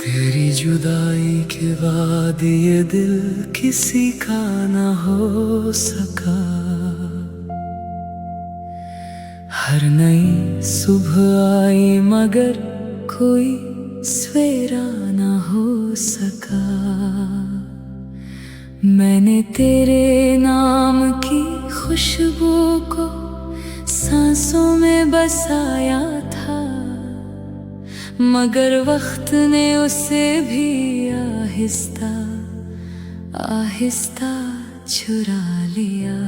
तेरी जुदाई के बाद ये दिल किसी का ना हो सका। हर नई सुबह आई मगर कोई सवेरा ना हो सका। मैंने तेरे नाम की खुशबू को सांसों में बसाया था, मगर वक्त ने उसे भी आहिस्ता आहिस्ता चुरा लिया।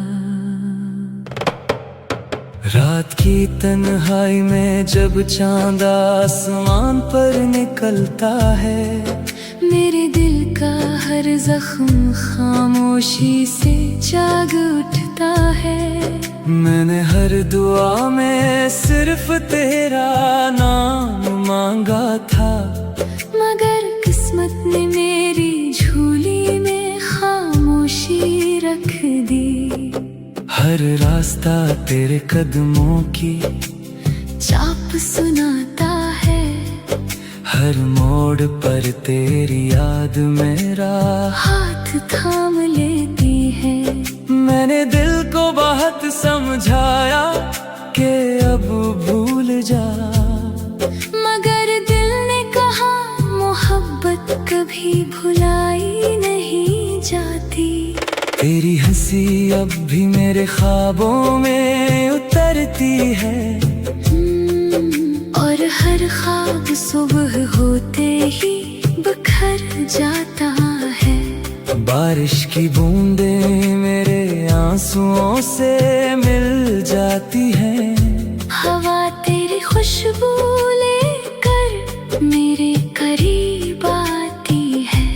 रात की तन्हाई में जब चांद आसमान पर निकलता है, मेरे दिल का हर जख्म खामोशी से जाग उठता है। मैंने हर दुआ में सिर्फ तेरा नाम मांगा था, मगर किस्मत ने मेरी झोली में खामोशी रख दी। हर रास्ता तेरे कदमों की चाप सुनाता है, हर मोड़ पर तेरी याद मेरा हाथ थाम लेती है। मैंने दिल को बहुत समझाया कि अब भूल जा, मगर दिल ने कहा मोहब्बत कभी भुलाई नहीं जाती। तेरी हंसी अब भी मेरे ख्वाबों में उतरती है, और हर ख्वाब सुबह होते ही बिखर जाता है। बारिश की बूंदें मेरे आंसुओं से मिल जाती हैं, हवा तेरी खुशबू लेकर मेरे करीब आती है।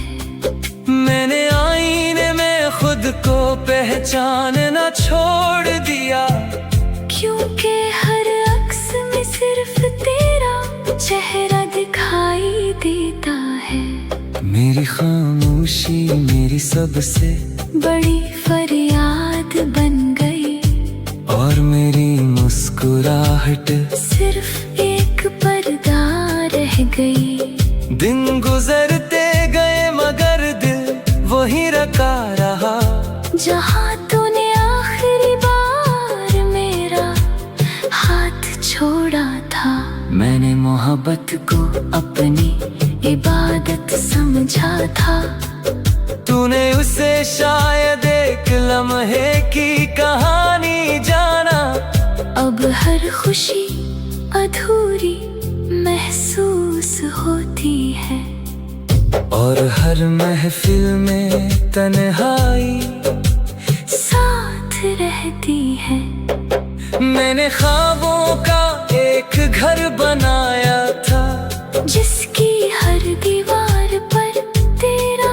मैंने आईने में खुद को पहचानना छोड़ दिया, क्योंकि हर अक्स में सिर्फ तेरा चेहरा दिखाई देता है। मेरी खामोशी मेरी सबसे बड़ी फरियाद बन गई, और मेरी मुस्कुराहट सिर्फ एक पर्दा रह गई। दिन गुजरते गए मगर दिल वही रखा रहा, जहाँ तूने आखिरी बार मेरा हाथ छोड़ा था। मैंने मोहब्बत को अपनी इबादत समझा था, तूने उसे शायद एक लम्हे की कहानी जाना। अब हर खुशी अधूरी महसूस होती है, और हर महफिल में तन्हाई साथ रहती है। मैंने ख्वाबों का एक घर बनाया था, जिसकी हर दीवार पर तेरा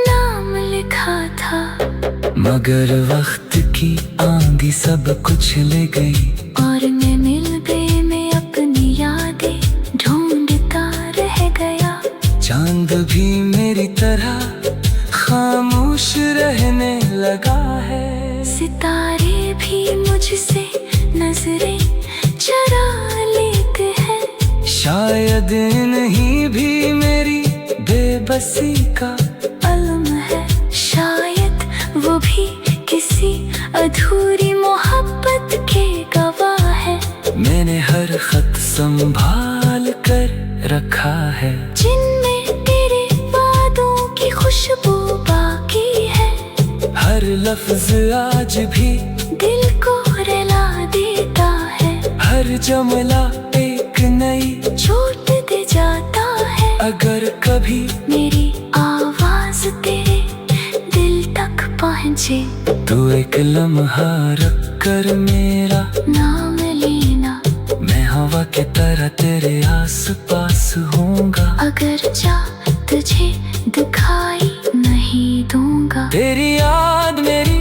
नाम लिखा था। मगर वक्त की आंधी सब कुछ ले गई, और मैं मिल गई में अपनी यादें ढूंढता रह गया। चांद भी मेरी तरह खामोश रहने लगा है, सितारे भी मुझसे नजरें चुरा लेते हैं। शायद नहीं भी मेरी बेबसी का अलम है, शायद वो भी किसी अधूरी मोहब्बत के गवाह है। मैंने हर खत संभाल कर रखा है, जिनमें तेरे वादों की खुशबू बाकी है। हर लफ्ज आज भी दिल को रुला देता है, हर जुमला एक नई चोट दे जाता है। अगर कभी मेरी आवाज तेरे दिल तक पहुँचे, तो एक लम्हा रख कर मेरा नाम लेना। मैं हवा के तरह तेरे आस पास होऊंगा, अगर जा तुझे दिखाई नहीं दूंगा। तेरी याद मेरी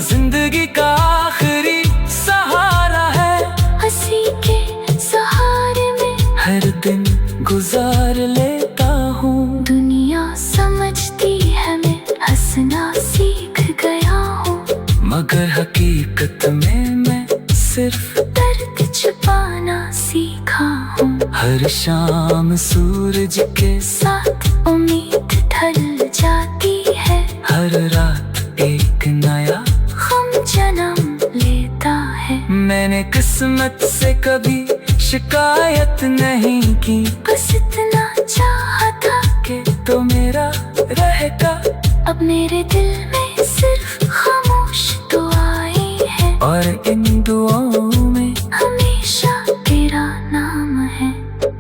जिंदगी का आखिरी सहारा है, हंसी के सहारे में हर दिन गुजार लेता हूँ। दुनिया समझती है मैं हंसना सीख गया हूँ, मगर हकीकत में मैं सिर्फ दर्द छुपाना सीखा हूँ। हर शाम सूरज के साथ उम्मीद ढल जाती है। हर रात एक नया हम जन्म लेता है। मैंने किस्मत से कभी शिकायत नहीं की, बस इतना चाहा था कि तो मेरा रहेगा। अब मेरे दिल में सिर्फ खामोश दुआएं हैं, और इन दुआओं में हमेशा तेरा नाम है।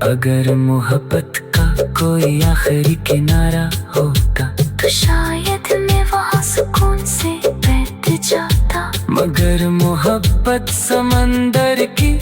अगर मोहब्बत का कोई आखिरी किनारा होता तो शायद मैं वहाँ सुकून से बैठ जाता। मगर मोहब्बत समंदर की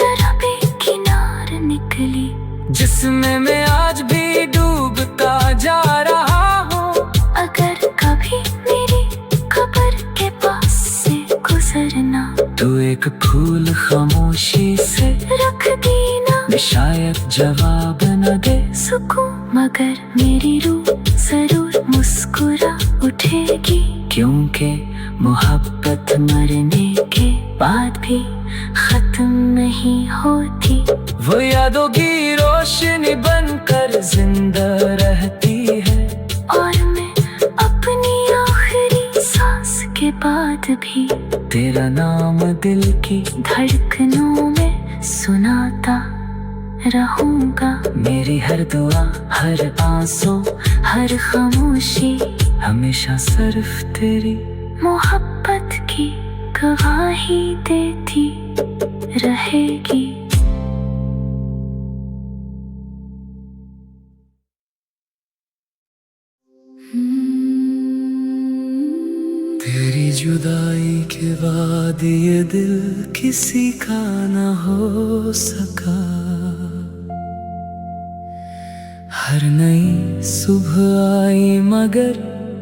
तरह बेकिनार निकली, जिसमें मैं आज भी डूबता जा रहा हूँ। अगर कभी मेरी कब्र के पास से गुजरना तू एक फूल खामोशी से रख देना। मैं शायद जवाब न दे सुकून मगर मेरी रूह जरूर मुस्कुरा उठेगी, क्योंकि मोहब्बत मरने के बाद भी खत्म नहीं होती। वो यादों की रोशनी बनकर जिंदा रहती है। और मैं अपनी आखिरी सांस के बाद भी तेरा नाम दिल की धड़कनों में सुनाता रहूंगा। मेरी हर दुआ, हर आंसू, हर खामोशी हमेशा सिर्फ तेरी मोहब्बत की गवाही देती रहेगी। तेरी जुदाई के बाद ये दिल किसी का न हो सका। हर नई सुबह आई मगर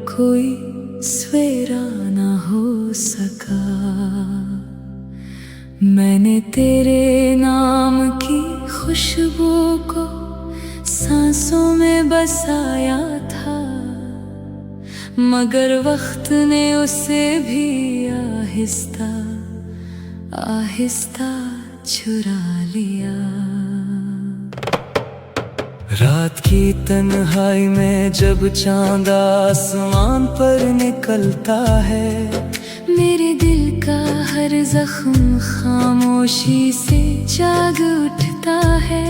कोई सवेरा न हो सका। मैंने तेरे नाम की खुशबू को सांसों में बसाया था, मगर वक्त ने उसे भी आहिस्ता आहिस्ता चुरा लिया। रात की तन्हाई में जब चांद आसमान पर निकलता है, मेरे दिल का हर जख्म खामोशी से जाग उठता है।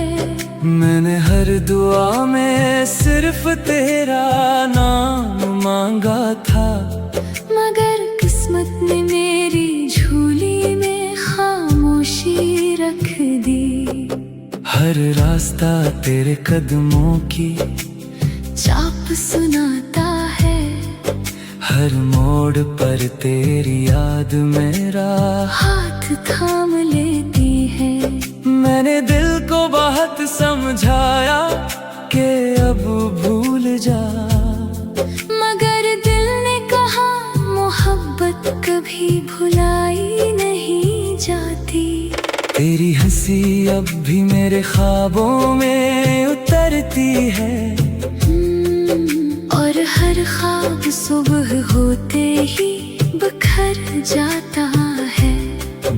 मैंने हर दुआ में सिर्फ तेरा नाम मांगा था, मगर किस्मत ने मेरी झोली में खामोशी रख दी। हर रास्ता तेरे कदमों की चाप सुनाता है, हर मोड़ पर तेरी याद मेरा हाथ थाम लेती है। मैंने दिल को बहुत समझाया कि अब भूल जा, मगर दिल ने कहा मोहब्बत कभी भुलाई नहीं जाती। तेरी हंसी अब भी मेरे ख्वाबों में उतरती है, और हर ख्वाब सुबह होते ही बिखर जाता है।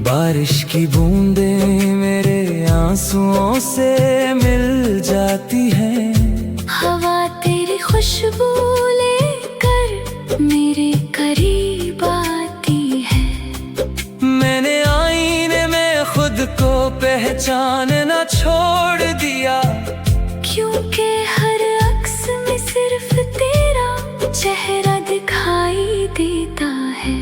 बारिश की बूंदें मेरे आंसुओं से मिल जाती हैं। हवा तेरी खुशबू लेकर मेरे करीब आती है। मैंने आईने में खुद को पहचानना छोड़ दिया, क्योंकि हर अक्स में सिर्फ तेरा चेहरा दिखाई देता है।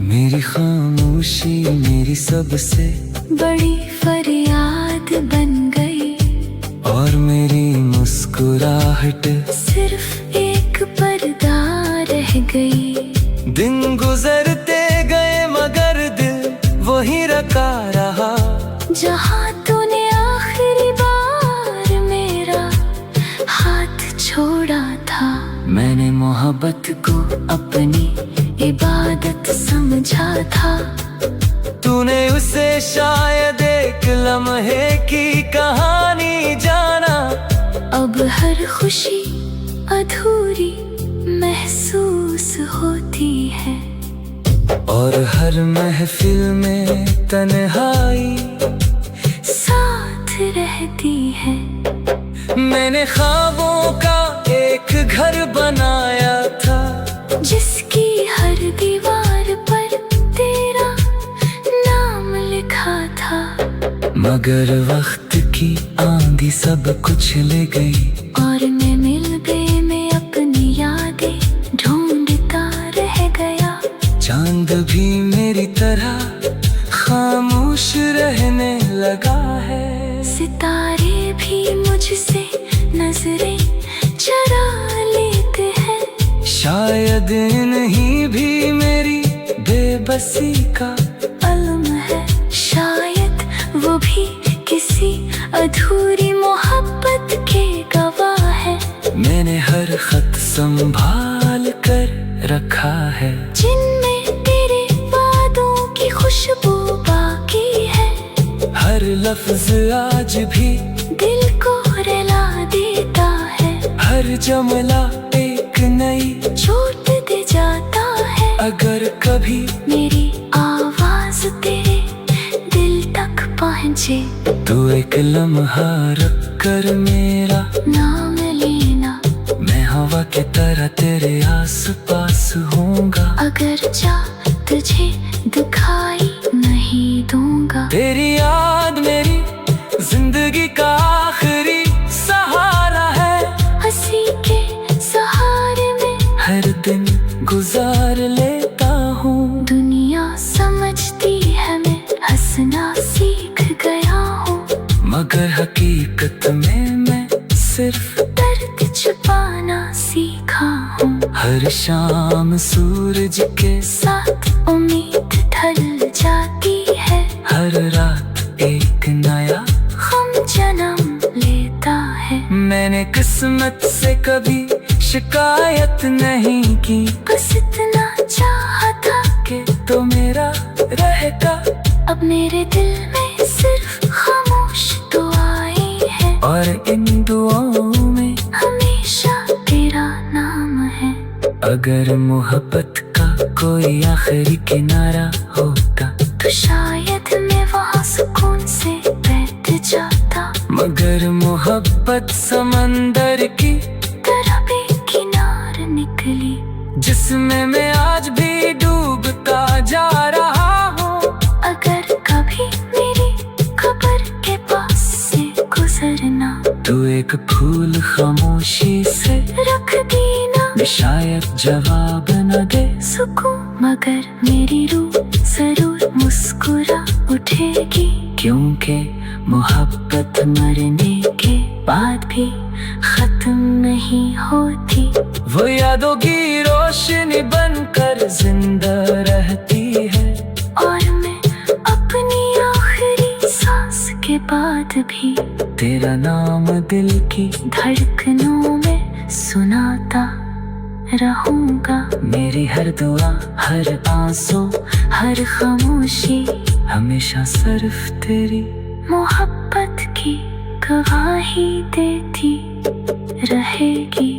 मेरी खामोशी मेरी सबसे बड़ी फरियाद बन गई, और मेरी मुस्कुराहट सिर्फ एक पर्दा रह गई। दिन गुजरते गए मगर दिल वही रखा रहा, जहाँ तूने आखिरी बार मेरा हाथ छोड़ा था। मैंने मोहब्बत को अपनी इबादत समझा था। तूने उसे शायद एक लम्हे की कहानी जाना। अब हर खुशी अधूरी महसूस होती है, और हर महफिल में तन्हाई साथ रहती है। मैंने ख्वाबों का एक घर बनाया था, जिसकी हर दीवार पर तेरा नाम लिखा था। मगर वक्त की आंधी सब कुछ ले गई, और मैं मिलबे में अपनी यादें ढूंढता रह गया। चांद भी मेरी तरह खामोश रहने लगा है। सितारे भी मुझसे नजरें चुरा लेते हैं। शायद इन्हीं भी मेरी बेबसी का अलम है। शायद वो भी किसी अधूरी मोहब्बत के गवाह है। मैंने हर खत संभाल कर रखा है, जिनमें तेरे वादों की खुशबू बाकी है। हर लफ्ज आज भी दिल को रुला देता है। हर जुमला एक नई चोट दे जाता है। अगर कभी मेरी आवाज तेरे दिल तक पहुँचे, तू एक लम्हा रख कर मेरा नाम लेना। मैं हवा की तरह तेरे आस पास होऊंगा। अगर जा तुझे दिखाई नहीं दूंगा। तेरी याद मेरी जिंदगी का आखिरी सहारा है। हंसी के सहारे में हर दिन गुजार लेता हूँ। दुनिया समझती है मैं हंसना सीख गया हूँ। मगर हकीकत में मैं सिर्फ दर्द छुपाना सीखा हूँ। हर शाम सूरज के साथ उम्मीद ढल जाती है। हर रात एक नया हम जन्म लेता है। मैंने किस्मत से कभी शिकायत नहीं की, बस इतना चाहा था कि तो मेरा रहेगा। अब मेरे दिल में सिर्फ खामोश दुआएं हैं। और इन दुआओं में हमेशा तेरा नाम है। अगर मोहब्बत का कोई आखिरी किनारा होता, तो शायद मैं वहाँ सुकून से बैठ जाता। मगर मोहब्बत समंदर की तरह बेकिनार निकली, जिसमें मैं आज भी डूबता जा रहा हूँ। अगर कभी मेरी कब्र के पास से गुजरना, तू एक फूल खामोशी से रख देना। शायद जवाब न दे सुकून, मगर मेरी रूह जरूर मुस्कुरा उठेगी। क्योंकि मोहब्बत मरने के बाद भी खत्म नहीं होती। वो यादों की रोशनी बनकर जिंदा रहती है। और मैं अपनी आखिरी सांस के बाद भी तेरा नाम दिल की धड़कनों में सुनाता रहूंगा। मेरी हर दुआ, हर आंसू, हर खामोशी हमेशा सिर्फ तेरी मोहब्बत की गवाही देती रहेगी।